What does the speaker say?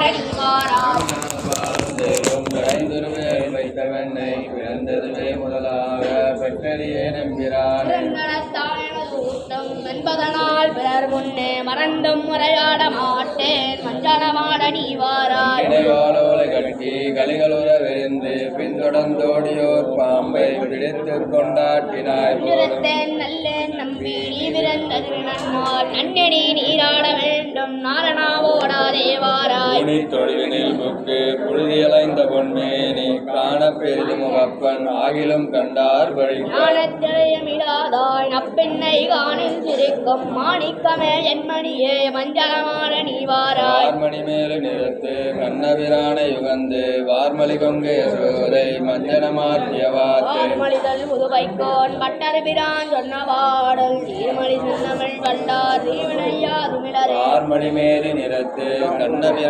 மாரணி வாராய் வைத்தவனை பிறந்ததுவே முதலாக பெற்றறியே நம்பிரான் என்பதனால் பிறர் முன்னே மறந்தும் முறையாட மாட்டேன் மஞ்சளமாட நீ வாராய் இடைவாளோலை கட்டி கலிகளுற விருந்து பின்தொடர்ந்தோடியோர் பாம்பை பிடித்து கொண்டாட்டினாய் நல்லேன் நம்பி நீ பிறந்தது நன்னால் நன்னெடி நீராட வேண்டும் நாரணாவோடாதே வாராய் தொழிலினில் புக்கு புழுதியலைந்த பொன்மேனி காண பெரிது முகப்பன் ஆகிலும் கண்டார் வழி ஞானத்திலையமிடாதாய் அப்பெண்ணை காணில் சிரிக்கும் மாணிக்கமே என்மணியே மஞ்சளமாட நீ வாராய் வார்மணி மேலு நிறுத்து கண்ணபிரான யுகந்து வார்மலி கொங்கு யசோதை மஞ்சனமாற்றிய வார்த்தை மலிதல் புதுவைக்கோன் பட்டர் பிரான் சொன்ன பாடல் தீர்மலி சொன்னவள் வல்லார் தீவினையாதுமிடரே வார்மணி மேலு நிறுத்து கண்ணபிரான